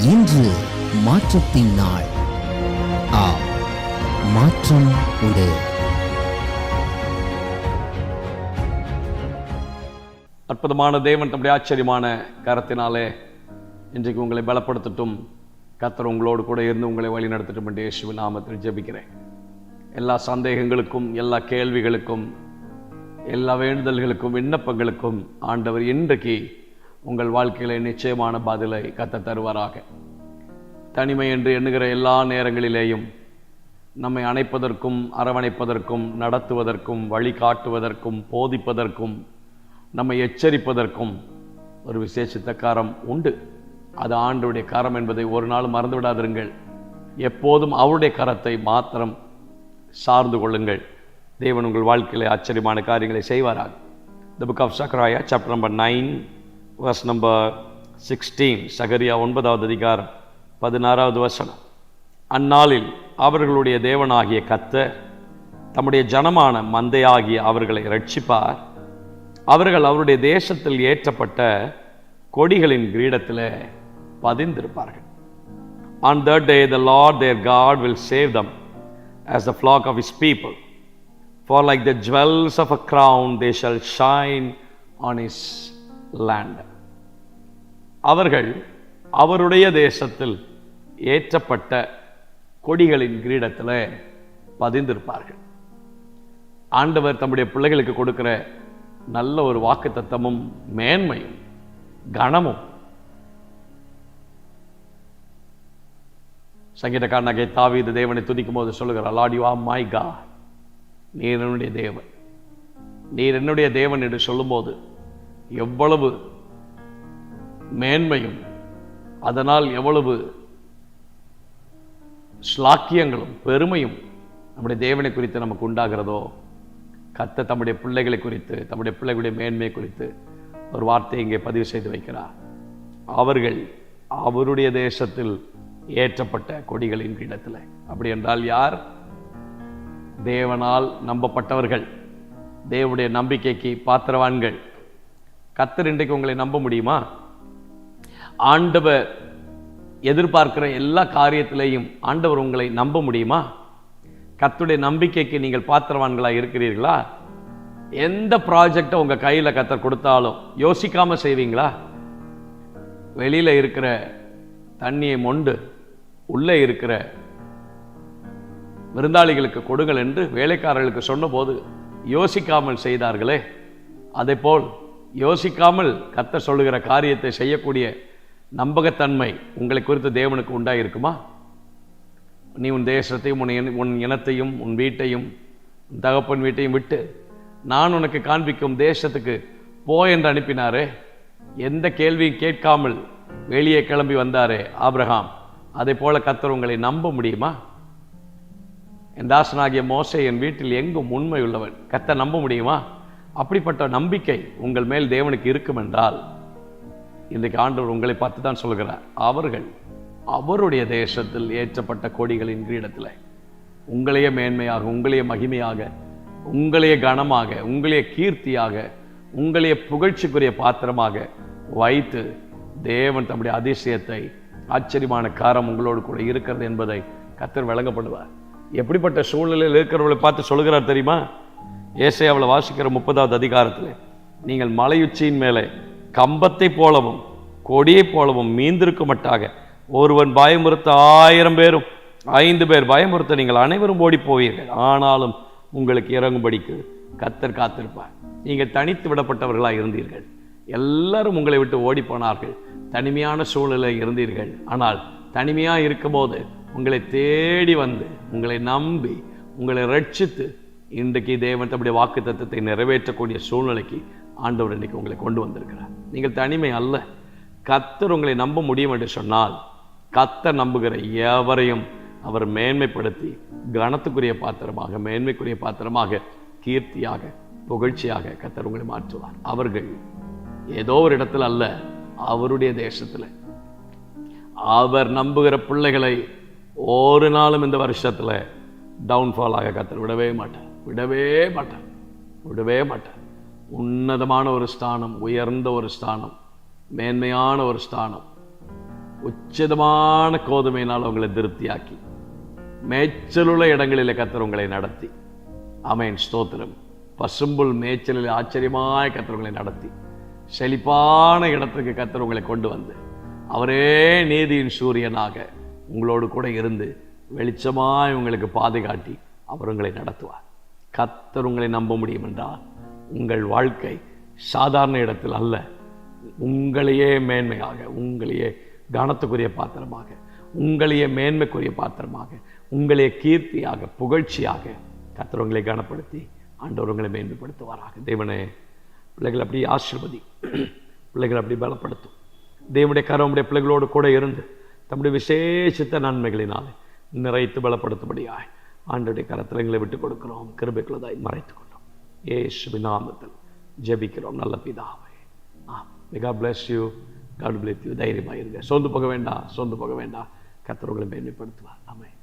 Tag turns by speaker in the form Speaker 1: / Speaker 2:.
Speaker 1: இன்று மாற்றத்தின் நாள். ஆம், மாற்றம் உண்டு.
Speaker 2: அற்புதமான தேவன் தம்முடைய ஆச்சரியமான கரத்தினாலே இன்றைக்கு உங்களை பலப்படுத்தட்டும். கர்த்தர் உங்களோடு கூட இருந்து உங்களை வழி நடத்தட்டும் என்று இயேசுவின் நாமத்தில் ஜெபிக்கிறேன். எல்லா சந்தேகங்களுக்கும், எல்லா கேள்விகளுக்கும், எல்லா வேண்டுதல்களுக்கும், விண்ணப்பங்களுக்கும் ஆண்டவர் இன்றைக்கு உங்கள் வாழ்க்கையில நிச்சயமான பதிலை கர்த்தர் தருவாராக. தனிமை என்று எண்ணுகிற எல்லா நேரங்களிலேயும் நம்மை அணைப்பதற்கும், அரவணைப்பதற்கும், நடத்துவதற்கும், வழிகாட்டுவதற்கும், போதிப்பதற்கும், நம்மை எச்சரிப்பதற்கும் ஒரு விசேஷித்த கரம் உண்டு. அது ஆண்டவருடைய கரம் என்பதை ஒரு நாள் மறந்து விடாதிருங்கள். எப்போதும் அவருடைய கரத்தை மாத்திரம் சார்ந்து கொள்ளுங்கள். தேவன் உங்கள் வாழ்க்கையிலே ஆச்சரியமான காரியங்களை செய்வாராக. The book of Zechariah, chapter number 9, verse number 16. சகரியா 9வது அதிகாரம் 16வது வசனம். அந்நாளில் அவர்களுடைய தேவனாகிய கர்த்தர் தம்முடைய ஜனமான மந்தையாகிய அவர்களை இரட்சிப்பார். அவர்கள் அவருடைய தேசத்தில் ஏற்றப்பட்ட கொடிகளின் கிரீடத்தில் பதிந்திருப்பார்கள். On that day the Lord their God will save them as the flock of his people. For like the jewels of a crown they shall shine on his land. அவர்கள் அவருடைய தேசத்தில் ஏற்றப்பட்ட கொடிகளின் கிரீடத்தில் பதிந்திருப்பார்கள். ஆண்டவர் தம்முடைய பிள்ளைகளுக்கு கொடுக்கிற நல்ல ஒரு வாக்குத்தத்தமும் மேன்மையும் கனமும். சங்கீதக்காரனாகிய தாவீது தேவனை துதிக்கும் போது சொல்லுகிறார், Lord, you are my God. நீர் என்னுடைய தேவன். நீர் என்னுடைய தேவன் என்று சொல்லும்போது எவ்வளவு மேன்மையும், அதனால் எவ்வளவு ஸ்லாக்கியங்களும் பெருமையும் நம்முடைய தேவனை குறித்து நமக்கு உண்டாகிறதோ, கர்த்தர் தம்முடைய பிள்ளைகளை குறித்து, தம்முடைய பிள்ளைகளுடைய மேன்மையை குறித்து ஒரு வார்த்தையை இங்கே பதிவு செய்து வைக்கிறார். அவர்கள் அவருடைய தேசத்தில் ஏற்றப்பட்ட கொடிகளின் கிரீடத்தில். அப்படி என்றால் யார்? தேவனால் நம்பப்பட்டவர்கள், தேவனுடைய நம்பிக்கைக்கு பாத்திரவான்கள். கர்த்தர் இன்றைக்கு உங்களை நம்ப முடியுமா? ஆண்டவர் எதிர்பார்க்கிற எல்லா காரியத்திலையும் ஆண்டவர் உங்களை நம்ப முடியுமா? கர்த்தருடைய நம்பிக்கைக்கு நீங்கள் பாத்திரவான்களாக இருக்கிறீர்களா? எந்த ப்ராஜெக்டை உங்க கையில் கர்த்தர் கொடுத்தாலும் யோசிக்காம செய்வீங்களா? வெளியில இருக்கிற தண்ணியை மொண்டு உள்ளே இருக்கிற விருந்தாளிகளுக்கு கொடுங்கள் என்று வேலைக்காரர்களுக்கு சொன்னபோது யோசிக்காமல் செய்தார்களே, அதே போல் யோசிக்காமல் கர்த்தர் சொல்லுகிற காரியத்தை செய்யக்கூடிய நம்பகத்தன்மை உங்களை குறித்து தேவனுக்கு உண்டாயிருக்குமா? நீ உன் தேசத்தையும் உன் இனத்தையும் உன் வீட்டையும் உன் தகப்பன் வீட்டையும் விட்டு நான் உனக்கு காண்பிக்கும் தேசத்துக்கு போ என்று அனுப்பினாரே. எந்த கேள்வியும் கேட்காமல் வெளியே கிளம்பி வந்தாரே ஆபிரகாம், அதை போல கர்த்தர் உங்களை நம்ப முடியுமா? என் தாசனாகிய மோசே என் வீட்டில் எங்கும் உண்மை உள்ளவன். கர்த்தர் நம்ப முடியுமா? அப்படிப்பட்ட நம்பிக்கை உங்கள் மேல் தேவனுக்கு இருக்கும் என்றால் இன்றைக்கு ஆண்டவர் உங்களை பார்த்து தான் சொல்கிறார், அவர்கள் அவருடைய தேசத்தில் ஏற்றப்பட்ட கொடிகளின் கிரீடத்தில் உங்களையே மேன்மையாக, உங்களையே மகிமையாக, உங்களையே கனமாக, உங்களையே கீர்த்தியாக, உங்களையே புகழ்ச்சிக்குரிய பாத்திரமாக வைத்து தேவன் தம்முடைய அதிசயத்தை, ஆச்சரியமான காரம் உங்களோடு கூட இருக்கிறது என்பதை கர்த்தர் விளங்கப்படுவார். எப்படிப்பட்ட சூழ்நிலையில் இருக்கிறவர்களை பார்த்து சொல்கிறார் தெரியுமா? ஏசாயாவில் வாசிக்கிற 30வது அதிகாரத்தில், நீங்கள் மலையுச்சியின் மேலே கம்பத்தை போலவும் கொடியை போலவும் மீந்திருக்க மாட்டாக ஒருவன் பயமுறுத்த 1000 பேரும் 5 பேர் பயமுறுத்த நீங்கள் அனைவரும் ஓடி போவீர்கள். ஆனாலும் உங்களுக்கு இறங்கும்படிக்கு கர்த்தர் காத்திருப்பார். நீங்கள் தனித்து விடப்பட்டவர்களாக இருந்தீர்கள். எல்லாரும் உங்களை விட்டு ஓடி போனார்கள். தனிமையான சூழ்நிலை இருந்தீர்கள். ஆனால் தனிமையாக இருக்கும்போது உங்களை தேடி வந்து உங்களை நம்பி உங்களை ரட்சித்து இன்றைக்கு தேவன் தம்முடைய வாக்கு தத்தத்தை நிறைவேற்றக்கூடிய சூழ்நிலைக்கு ஆண்டவர் இன்றைக்கு உங்களை கொண்டு வந்திருக்கிறார். நீங்கள் தனிமை அல்ல. கர்த்தர் உங்களை நம்ப முடியும் என்று சொன்னால் கர்த்தர் நம்புகிற எவரையும் அவர் மேன்மைப்படுத்தி கனத்துக்குரிய பாத்திரமாக, மேன்மைக்குரிய பாத்திரமாக, கீர்த்தியாக, புகழ்ச்சியாக கர்த்தர் உங்களை மாற்றுவார். அவர்கள் ஏதோ ஒரு இடத்துல அல்ல, அவருடைய தேசத்தில். அவர் நம்புகிற பிள்ளைகளை ஒரு நாளும் இந்த வருஷத்தில் டவுன்ஃபாலாக கர்த்தர் விடவே மாட்டார், விடவே மாட்டார், விடவே மாட்டார். உன்னதமான ஒரு ஸ்தானம், உயர்ந்த ஒரு ஸ்தானம், மேன்மையான ஒரு ஸ்தானம் உச்சிதமான கோதுமையினால் உங்களை திருப்தியாக்கி மேய்ச்சலுள்ள இடங்களில் கர்த்தர் உங்களை நடத்தி, ஆமென், ஸ்தோத்திரம், பசும்புல் மேய்ச்சலில் ஆச்சரியமாய் கர்த்தர் உங்களை நடத்தி செழிப்பான இடத்துக்கு கர்த்தர் உங்களை கொண்டு வந்து அவரே நீதியின் சூரியனாக உங்களோடு கூட இருந்து வெளிச்சமாய் உங்களுக்கு பாதுகாட்டி அவர் உங்களை நடத்துவார். கர்த்தர் உங்களை நம்ப முடியும் என்றால் உங்கள் வாழ்க்கை சாதாரண இடத்தில் அல்ல, உங்களையே மேன்மையாக, உங்களையே கனத்துக்குரிய பாத்திரமாக, உங்களையே மேன்மைக்குரிய பாத்திரமாக, உங்களையே கீர்த்தியாக, புகழ்ச்சியாக கர்த்தர் உங்களை கனப்படுத்தி ஆண்டவர் உங்களை மேன்மைப்படுத்துவாராக. தேவனே, பிள்ளைகள் அப்படி ஆசீர்வதி, பிள்ளைகள் அப்படி பலப்படுத்தும். தேவனுடைய கரம் உடைய பிள்ளைகளோடு கூட இருந்து தம்முடைய விசேஷித்த நன்மைகளினாலே நிறைத்து பலப்படுத்தும்படியாய் ஆண்டவருடைய கரத்தில் எங்களை விட்டுக் கொடுக்கிறோம். கிருபைக்குள்ளதாய் மறைத்துக் கொண்டோம். இயேசுவின் நாமத்தில் ஜெபிக்கிறோம் நல்ல பிதாவே. God bless you. God bless you. தைரியமாக இருங்க. சோர்ந்து போக வேண்டாம், சோர்ந்து போக வேண்டாம். கர்த்தர் உங்களை மேன்மைப்படுத்துவார். ஆமென்.